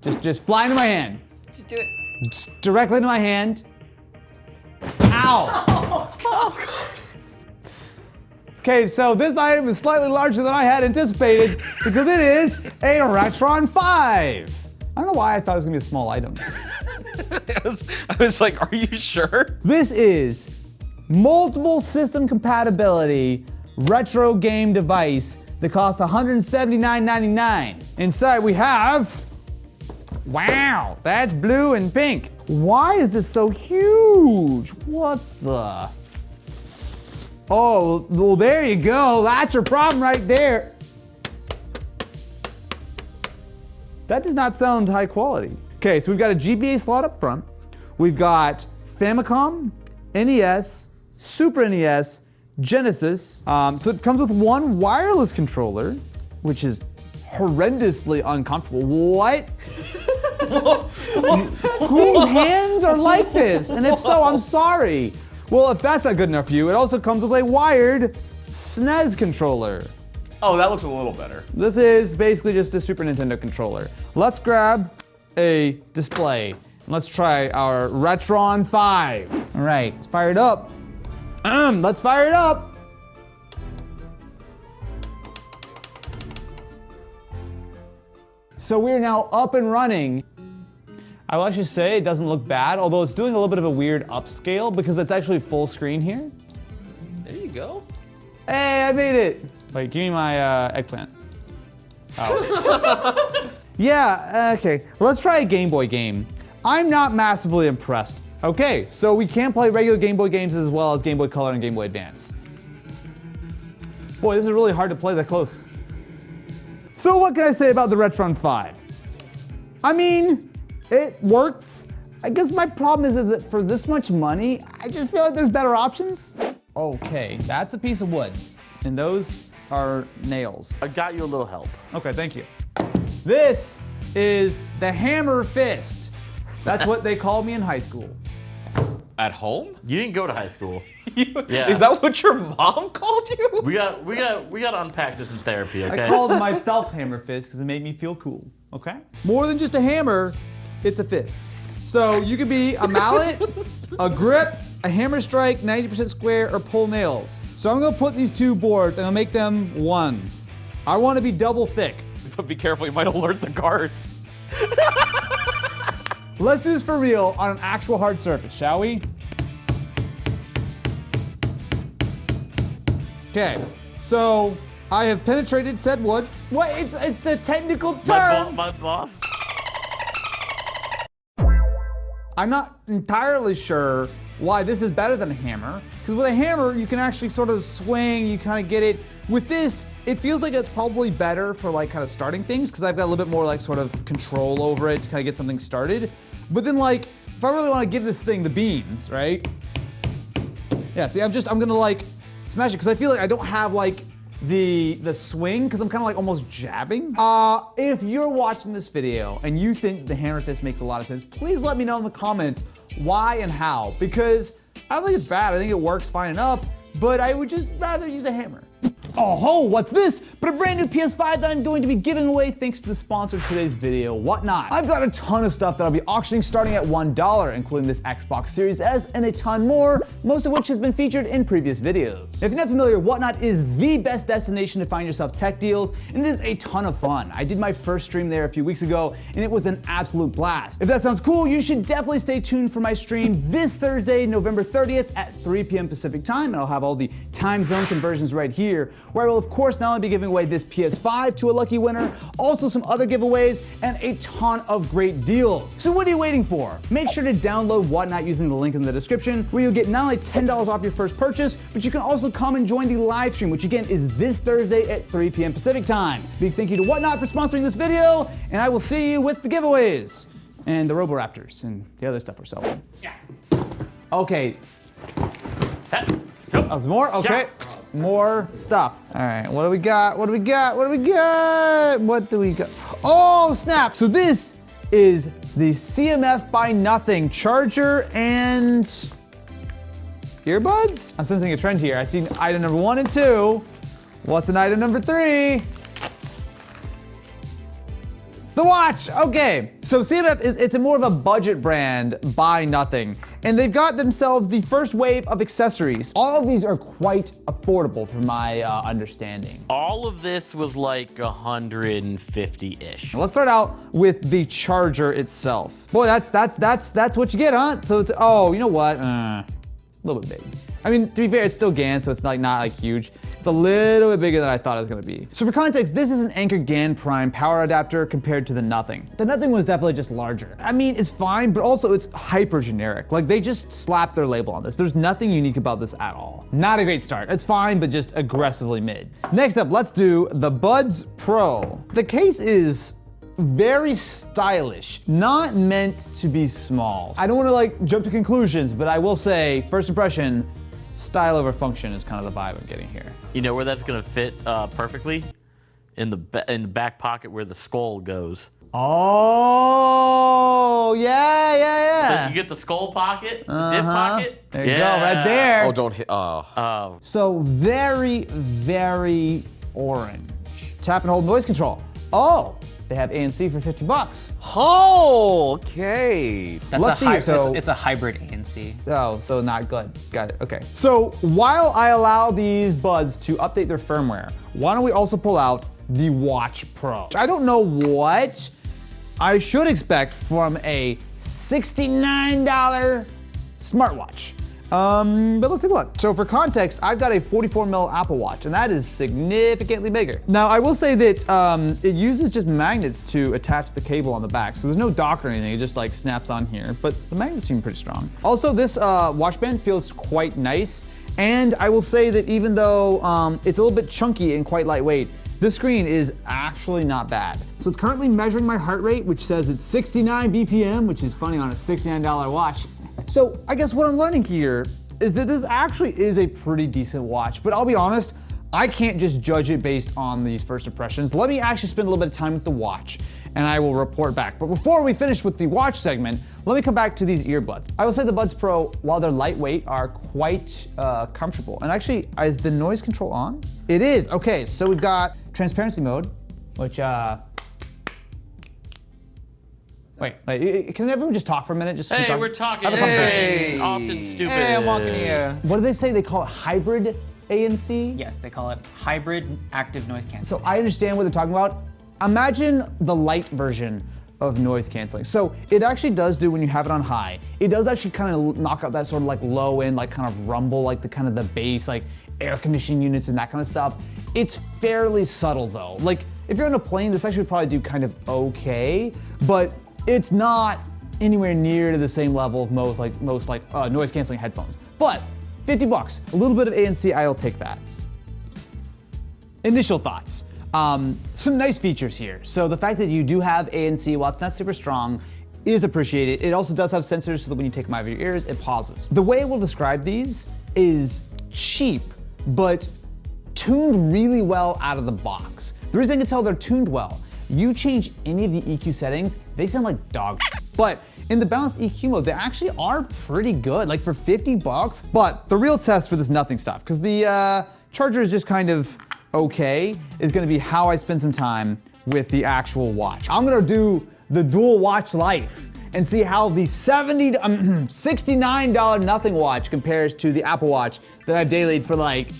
Just fly into my hand. Just do it. Just directly into my hand. Ow! Oh, God. Okay, so this item is slightly larger than I had anticipated because it is a Retron 5. I don't know why I thought it was gonna be a small item. I was like, are you sure? This is multiple system compatibility retro game device that costs $179.99. Inside we have, wow, that's blue and pink. Why is this so huge? What the? Oh, well, there you go. That's your problem right there. That does not sound high quality. Okay, so we've got a GBA slot up front. We've got Famicom, NES, Super NES, Genesis. So it comes with one wireless controller, which is horrendously uncomfortable. What? Whose hands are like this? And if so, I'm sorry. Well, if that's not good enough for you, it also comes with a wired SNES controller. Oh, that looks a little better. This is basically just a Super Nintendo controller. Let's grab a display. And let's try our Retron 5. All right, let's fire it up. Let's fire it up. So we're now up and running. I will actually say it doesn't look bad, although it's doing a little bit of a weird upscale because it's actually full screen here. There you go. Hey, I made it. Wait, give me my eggplant. Oh. Yeah, okay. Let's try a Game Boy game. I'm not massively impressed. Okay, so we can play regular Game Boy games as well as Game Boy Color and Game Boy Advance. Boy, this is really hard to play that close. So what can I say about the Retron 5? I mean, it works. I guess my problem is that for this much money, I just feel like there's better options. Okay, that's a piece of wood. And those are nails. I got you a little help. Okay, thank you. This is the hammer fist. That's what they called me in high school. At home? You didn't go to high school. Yeah. Is that what your mom called you? We got to unpack this in therapy, okay? I called myself hammer fist because it made me feel cool, okay? More than just a hammer, it's a fist. So you could be a mallet, a grip, a hammer strike, 90% square, or pull nails. So I'm gonna put these two boards and I'll make them one. I wanna be double thick. But be careful, you might alert the guards. Let's do this for real on an actual hard surface, shall we? Okay, so I have penetrated said wood. What? It's the technical term. My boss. I'm not entirely sure why this is better than a hammer, because with a hammer, you can actually sort of swing, you kind of get it. With this, it feels like it's probably better for like kind of starting things, because I've got a little bit more like sort of control over it to kind of get something started. But then like, if I really want to give this thing the beans, right? Yeah, see, I'm gonna like smash it, because I feel like I don't have like the swing, because I'm kind of like almost jabbing. If you're watching this video and you think the hammer fist makes a lot of sense, please let me know in the comments why and how, because I don't think it's bad. I think it works fine enough, but I would just rather use a hammer. Oh, what's this? But a brand new PS5 that I'm going to be giving away thanks to the sponsor of today's video, Whatnot. I've got a ton of stuff that I'll be auctioning starting at $1, including this Xbox Series S and a ton more, most of which has been featured in previous videos. If you're not familiar, Whatnot is the best destination to find yourself tech deals, and it is a ton of fun. I did my first stream there a few weeks ago, and it was an absolute blast. If that sounds cool, you should definitely stay tuned for my stream this Thursday, November 30th at 3 p.m. Pacific time, and I'll have all the time zone conversions right here, where I will of course not only be giving away this PS5 to a lucky winner, also some other giveaways and a ton of great deals. So what are you waiting for? Make sure to download Whatnot using the link in the description, where you'll get not only $10 off your first purchase, but you can also come and join the live stream, which again is this Thursday at 3 p.m. Pacific time. Big thank you to Whatnot for sponsoring this video, and I will see you with the giveaways and the Roboraptors and the other stuff we're selling. Yeah. Okay. Nope. Oh, there's more? Okay. More stuff. All right, what do we got? What do we got? What do we got? What do we got? Oh, snap. So this is the CMF by Nothing charger and earbuds? I'm sensing a trend here. I see item number 1 and 2. What's in item number 3? It's the watch. Okay, so CMF it's a more of a budget brand, buy nothing. And they've got themselves the first wave of accessories. All of these are quite affordable from my understanding. All of this was like 150-ish. Let's start out with the charger itself. Boy, that's what you get, huh? So it's, oh, you know what? A little bit big. I mean, to be fair, it's still GaN, so it's not like huge. It's a little bit bigger than I thought it was gonna be. So for context, this is an Anker GaN Prime power adapter compared to the Nothing. The Nothing was definitely just larger. I mean, it's fine, but also it's hyper generic. Like they just slapped their label on this. There's nothing unique about this at all. Not a great start. It's fine, but just aggressively mid. Next up, let's do the Buds Pro. The case is very stylish, not meant to be small. I don't wanna like jump to conclusions, but I will say, first impression, style over function is kind of the vibe I'm getting here. You know where that's gonna fit perfectly? In the back pocket where the skull goes. Oh, yeah. You get the skull pocket, the dip pocket. There you go, right there. Oh, don't hit. Oh. So very, very orange. Tap and hold noise control. Oh, they have ANC for $50. Oh, okay. That's Let's it's a hybrid ANC. Oh, so not good. Got it, okay. So while I allow these buds to update their firmware, why don't we also pull out the Watch Pro? I don't know what I should expect from a $69 smartwatch. But let's take a look. So for context, I've got a 44mm Apple Watch, and that is significantly bigger. Now, I will say that it uses just magnets to attach the cable on the back, so there's no dock or anything, it just like snaps on here, but the magnets seem pretty strong. Also, this watch band feels quite nice, and I will say that even though it's a little bit chunky and quite lightweight, this screen is actually not bad. So it's currently measuring my heart rate, which says it's 69 BPM, which is funny on a $69 watch. So I guess what I'm learning here is that this actually is a pretty decent watch, but I'll be honest, I can't just judge it based on these first impressions. Let me actually spend a little bit of time with the watch and I will report back. But before we finish with the watch segment, let me come back to these earbuds. I will say the Buds Pro, while they're lightweight, are quite comfortable. And actually, is the noise control on? It is, okay, so we've got transparency mode, which, Wait, can everyone just talk for a minute? Just Hey, we're talking. Have a conversation. Hey, Austin, stupid. Hey, I'm walking here. What do they say? They call it hybrid ANC? Yes, they call it hybrid active noise canceling. So I understand what they're talking about. Imagine the light version of noise canceling. So it actually does do, when you have it on high, it does actually kind of knock out that sort of like low end, like kind of rumble, like the kind of the bass, like air conditioning units and that kind of stuff. It's fairly subtle though. Like if you're on a plane, this actually would probably do kind of okay, but it's not anywhere near to the same level of most noise canceling headphones. But $50, a little bit of ANC, I'll take that. Initial thoughts. Some nice features here. So the fact that you do have ANC, while it's not super strong, is appreciated. It also does have sensors so that when you take them out of your ears, it pauses. The way I will describe these is cheap, but tuned really well out of the box. The reason I can tell they're tuned well, you change any of the EQ settings, they sound like dog shit. But in the balanced EQ mode, they actually are pretty good, like for $50. But the real test for this Nothing stuff, because the charger is just kind of okay, is gonna be how I spend some time with the actual watch. I'm gonna do the dual watch life and see how the $69 Nothing watch compares to the Apple Watch that I've dailied for like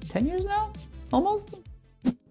10 years now, almost.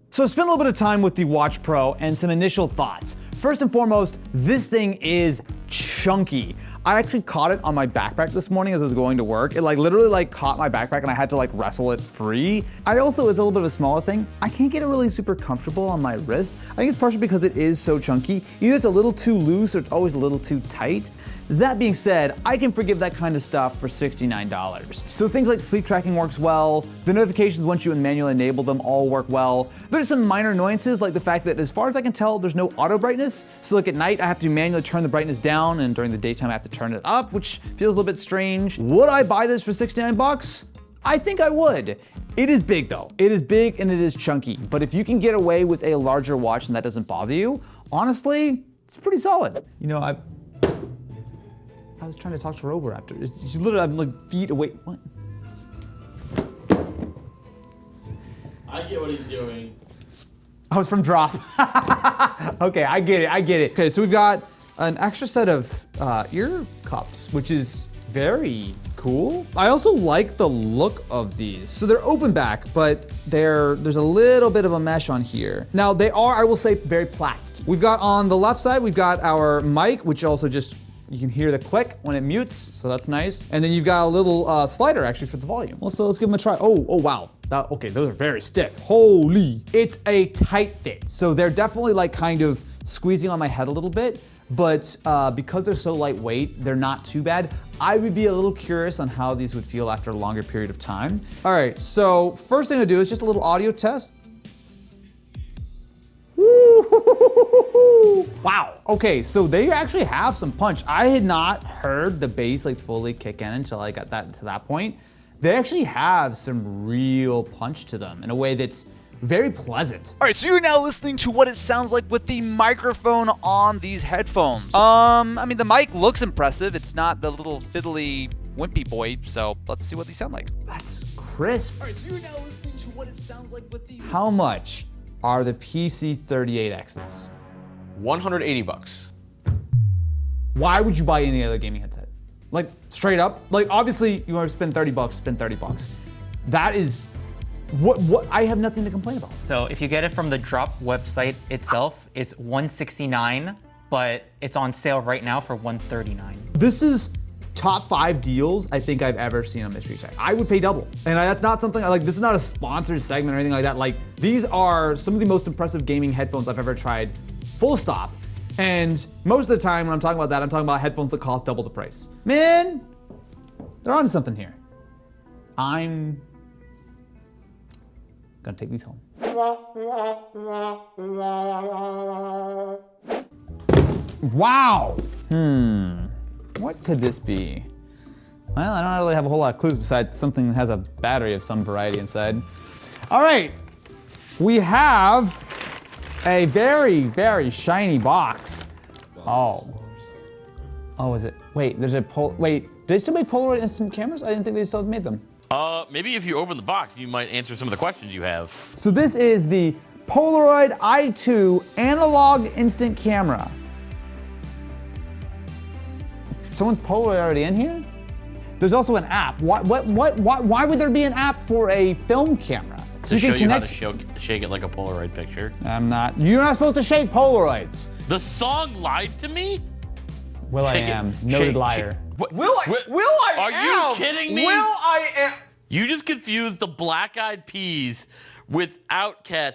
So spend a little bit of time with the Watch Pro and some initial thoughts. First and foremost, this thing is chunky. I actually caught it on my backpack this morning as I was going to work. It literally caught my backpack and I had to wrestle it free. I also, it's a little bit of a smaller thing, I can't get it really super comfortable on my wrist. I think it's partially because it is so chunky. Either it's a little too loose or it's always a little too tight. That being said, I can forgive that kind of stuff for $69. So things like sleep tracking works well. The notifications, once you manually enable them, all work well. There's some minor annoyances, like the fact that as far as I can tell, there's no auto brightness. So at night, I have to manually turn the brightness down, and during the daytime, I have to turn it up, which feels a little bit strange. Would I buy this for $69? I think I would. It is big though. It is big and it is chunky. But if you can get away with a larger watch and that doesn't bother you, honestly, it's pretty solid. You know, I was trying to talk to Roboraptor. She's literally, I'm like feet away. What? I get what he's doing. Oh, it's from Drop. Okay, I get it. Okay, so we've got an extra set of ear cups, which is very cool. I also like the look of these. So they're open back, but there's a little bit of a mesh on here. Now they are, I will say, very plasticky. We've got on the left side, we've got our mic, which also just, you can hear the click when it mutes, so that's nice. And then you've got a little slider actually for the volume. Well, so let's give them a try. Oh wow. Okay, those are very stiff. Holy. It's a tight fit. So they're definitely like kind of squeezing on my head a little bit, but because they're so lightweight, they're not too bad. I would be a little curious on how these would feel after a longer period of time. All right, so first thing to do is just a little audio test. Wow, okay, so they actually have some punch. I had not heard the bass like fully kick in until I got to that point. They actually have some real punch to them in a way that's very pleasant. All right, so you're now listening to what it sounds like with the microphone on these headphones. I mean, the mic looks impressive. It's not the little fiddly wimpy boy, so let's see what these sound like. That's crisp. All right, so you're now listening to what it sounds like with the... How much are the PC38Xs? 180 bucks. Why would you buy any other gaming headset? Like, straight up? Like, obviously, you want to spend 30 bucks, spend 30 bucks. That is... What I have nothing to complain about. So if you get it from the Drop website itself, it's $169, but it's on sale right now for $139. This is top 5 deals I think I've ever seen on Mystery Tech. I would pay double. And that's not something, like, this is not a sponsored segment or anything like that. Like, these are some of the most impressive gaming headphones I've ever tried, full stop. And most of the time when I'm talking about that, I'm talking about headphones that cost double the price. Man, they're onto something here. I'm gonna take these home. Wow. What could this be? Well, I don't really have a whole lot of clues besides something that has a battery of some variety inside. All right, we have a very, very shiny box. Oh, is it? Wait, there's a wait, do they still make Polaroid instant cameras? I didn't think they still made them. Maybe if you open the box, you might answer some of the questions you have. So this is the Polaroid I-2 analog instant camera. Someone's Polaroid already in here? There's also an app. Why would there be an app for a film camera? So you can connect. How to shake it like a Polaroid picture. You're not supposed to shake Polaroids. The song lied to me? Will I am. Noted liar. Will I Are you kidding me? Will I am. You just confused the Black Eyed Peas with Outkast.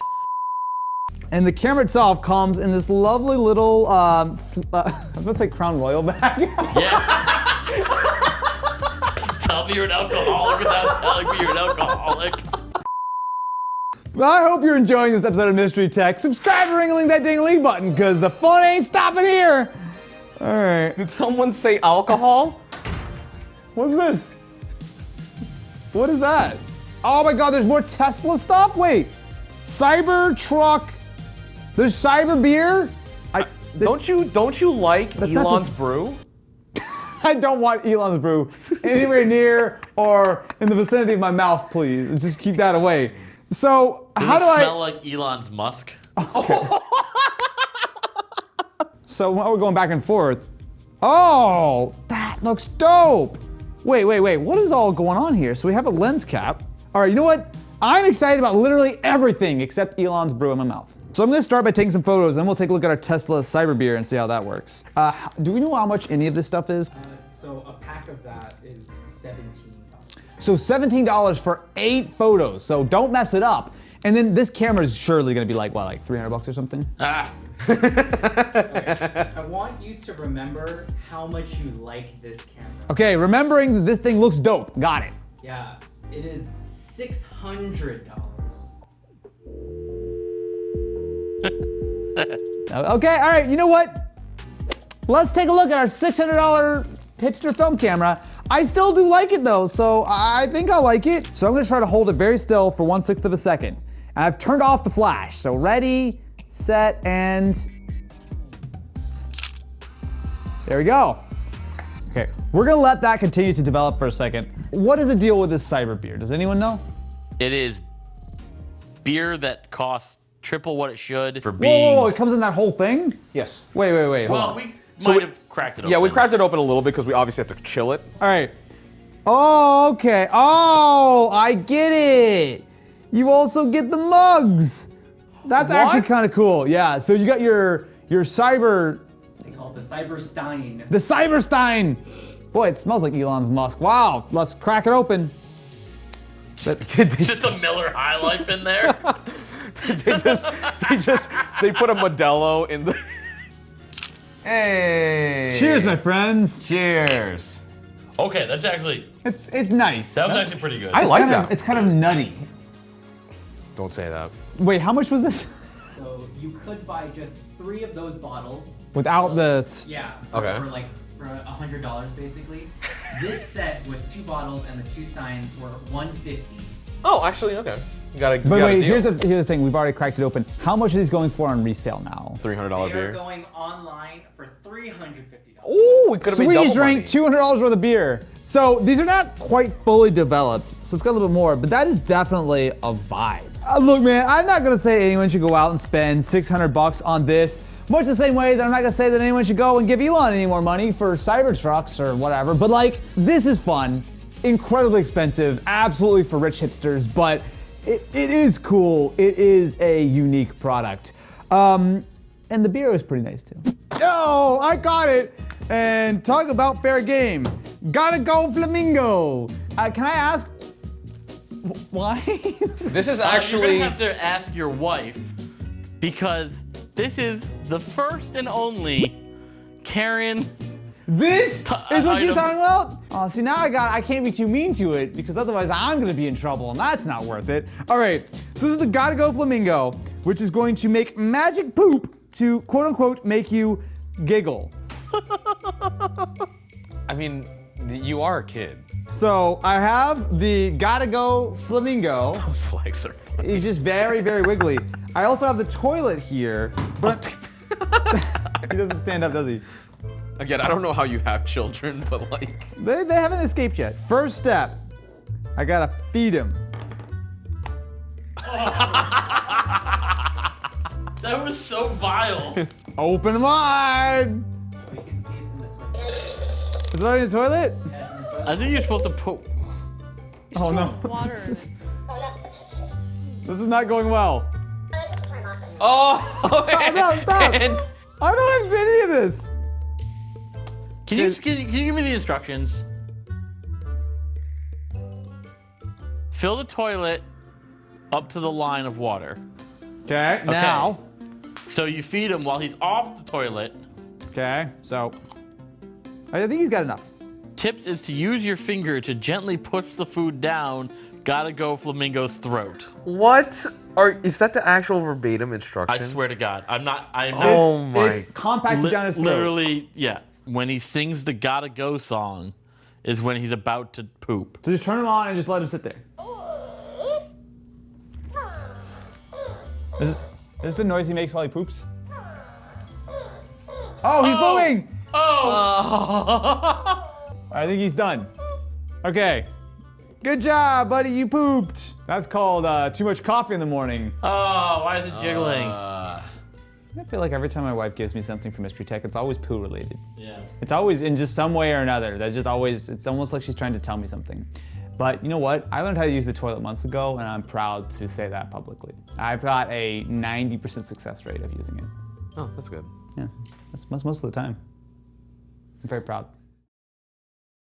And the camera itself comes in this lovely little, I was gonna say Crown Royal bag. Yeah. Tell me you're an alcoholic without telling me you're an alcoholic. Well, I hope you're enjoying this episode of Mystery Tech. Subscribe and ring that ding-a-ling button, because the fun ain't stopping here. All right. Did someone say alcohol? What's this? What is that? Oh my God, there's more Tesla stuff? Wait, Cybertruck. There's CyberBeer. Don't you like Elon's brew? I don't want Elon's brew anywhere near or in the vicinity of my mouth, please. Just keep that away. So how do Does it smell like Elon's musk? Okay. So while we're going back and forth, oh, that looks dope. Wait, what is all going on here? So we have a lens cap. All right, you know what? I'm excited about literally everything except Elon's brew in my mouth. So I'm gonna start by taking some photos, and we'll take a look at our Tesla CyberBeer and see how that works. Do we know how much any of this stuff is? So a pack of that is $17. So $17 for 8 photos, so don't mess it up. And then this camera is surely gonna be like, what, like 300 bucks or something? Okay. I want you to remember how much you like this camera. Okay, remembering that this thing looks dope, got it. Yeah, it is $600. Okay, all right, you know what? Let's take a look at our $600 hipster film camera. I still do like it though, so I think I'll like it. So I'm gonna try to hold it very still for 1/6 of a second. And I've turned off the flash, so ready, set, and there we go. Okay, we're gonna let that continue to develop for a second. What is the deal with this CyberBeer? Does anyone know? It is beer that costs triple what it should for being. Whoa, it comes in that whole thing? Yes. Wait, hold Well, on. we So might we- have cracked it open. Yeah, we cracked it open a little bit because we obviously have to chill it. All right. Oh, okay. Oh, I get it. You also get the mugs. That's actually kind of cool. Yeah. So you got your cyber, They call it the Cyberstein. the Cyberstein. Boy, it smells like Elon's Musk. Wow. Let's crack it open. Just a Miller High Life in there. they put a Modelo in the. Hey. Cheers, my friends. Cheers. Okay, that's actually, It's nice. that was actually pretty good. I like that. It's kind of nutty. Don't say that. Wait, how much was this? So you could buy just 3 of those bottles. Without the. Yeah. Okay. For $100 basically. This set with 2 bottles and the 2 steins were $150. Oh, actually, okay. You got a. But wait, here's the thing. We've already cracked it open. How much are these going for on resale now? $300 They are beer. going online for $350. Ooh, we could have made Swedish double drank money. $200 worth of beer. So these are not quite fully developed, so it's got a little bit more, but that is definitely a vibe. Look, man, I'm not gonna say anyone should go out and spend $600 on this, much the same way that I'm not gonna say that anyone should go and give Elon any more money for Cybertrucks or whatever, but like, this is fun, incredibly expensive, absolutely for rich hipsters, but it is cool. It is a unique product. And the beer is pretty nice too. Yo, I got it. And talk about fair game. Gotta go Flamingo. Can I ask why? This is You're actually. gonna have to ask your wife because this is the first and only Karen. This is what you're item. talking about? Oh, see now I can't be too mean to it because otherwise I'm gonna be in trouble and that's not worth it. All right, so this is the Gotta Go Flamingo, which is going to make magic poop to quote unquote make you giggle. I mean, you are a kid. So I have the Gotta Go Flamingo. Those flags are fun. He's just very, very wiggly. I also have the toilet here, but he doesn't stand up, does he? Again, I don't know how you have children, but like. They haven't escaped yet. First step, I gotta feed him. That was so vile. Open wide. You can see it's in the toilet. Is it already in the toilet? I think you're supposed to put. Oh no. Water. This is not going well. Oh! Oh no, stop! I don't understand any of this. Can you give me the instructions? Fill the toilet up to the line of water. Okay, now. So you feed him while he's off the toilet. Okay, so. I think he's got enough. Tips is to use your finger to gently push the food down Gotta Go Flamingo's throat. What? Is that the actual verbatim instruction? I swear to God, I'm not. Oh my. It's compacted down his throat. Literally, yeah. When he sings the Gotta Go song, is when he's about to poop. So just turn him on and just let him sit there. Is this the noise he makes while he poops? Oh, he's booing! Oh! I think he's done. Okay. Good job, buddy, you pooped. That's called too much coffee in the morning. Oh, why is it jiggling? I feel like every time my wife gives me something from Mystery Tech, it's always poo related. Yeah. It's always in just some way or another. That's just always, it's almost like she's trying to tell me something. But you know what? I learned how to use the toilet months ago, and I'm proud to say that publicly. I've got a 90% success rate of using it. Oh, that's good. Yeah, that's most of the time. I'm very proud.